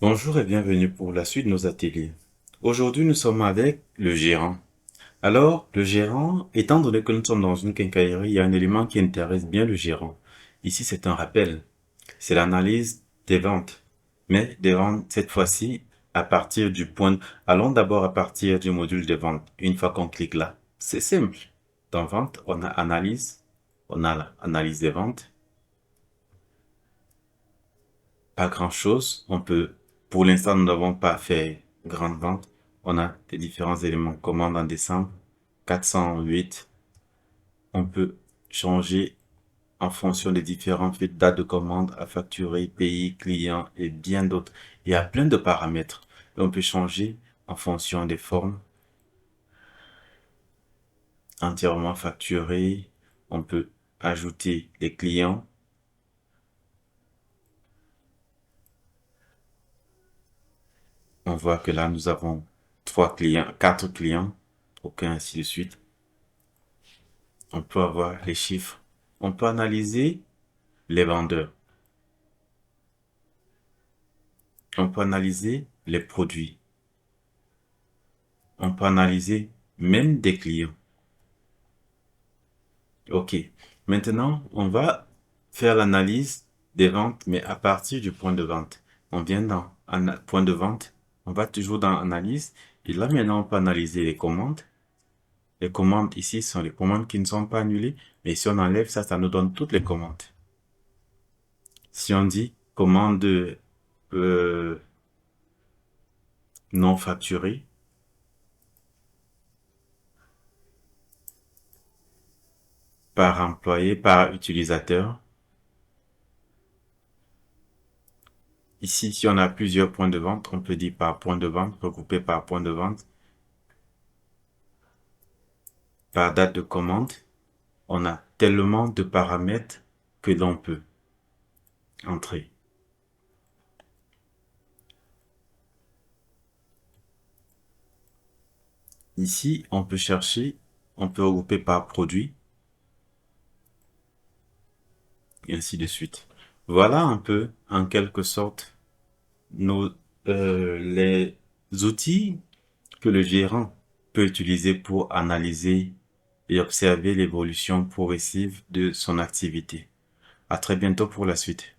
Bonjour et bienvenue pour la suite de nos ateliers. Aujourd'hui, nous sommes avec le gérant. Alors, le gérant, étant donné que nous sommes dans une quincaillerie, il y a un élément qui intéresse bien le gérant. Ici, c'est un rappel. C'est l'analyse des ventes. Mais des ventes, cette fois-ci, à partir du point... Allons d'abord à partir du module de vente. Une fois qu'on clique là, c'est simple. Dans vente, on a analyse. On a l'analyse des ventes. Pas grand-chose. Pour l'instant, nous n'avons pas fait grande vente. On a des différents éléments. Commande en décembre, 408. On peut changer en fonction des différentes dates de commande à facturer, pays, client et bien d'autres. Il y a plein de paramètres. On peut changer en fonction des formes. Entièrement facturé. On peut ajouter les clients. On voit que là, nous avons 4 clients, aucun ainsi de suite. On peut avoir les chiffres. On peut analyser les vendeurs. On peut analyser les produits. On peut analyser même des clients. OK. Maintenant, on va faire l'analyse des ventes, mais à partir du point de vente. On vient dans point de vente. On va toujours dans analyse. Et là, maintenant, on peut analyser les commandes. Les commandes ici sont les commandes qui ne sont pas annulées. Mais si on enlève ça, ça nous donne toutes les commandes. Si on dit commande non facturée, par employé, par utilisateur. Ici, si on a plusieurs points de vente, on peut dire par point de vente, regroupé par point de vente, par date de commande. On a tellement de paramètres que l'on peut entrer. Ici, on peut chercher, on peut regrouper par produit, et ainsi de suite. Voilà un peu, en quelque sorte, les outils que le gérant peut utiliser pour analyser et observer l'évolution progressive de son activité. À très bientôt pour la suite.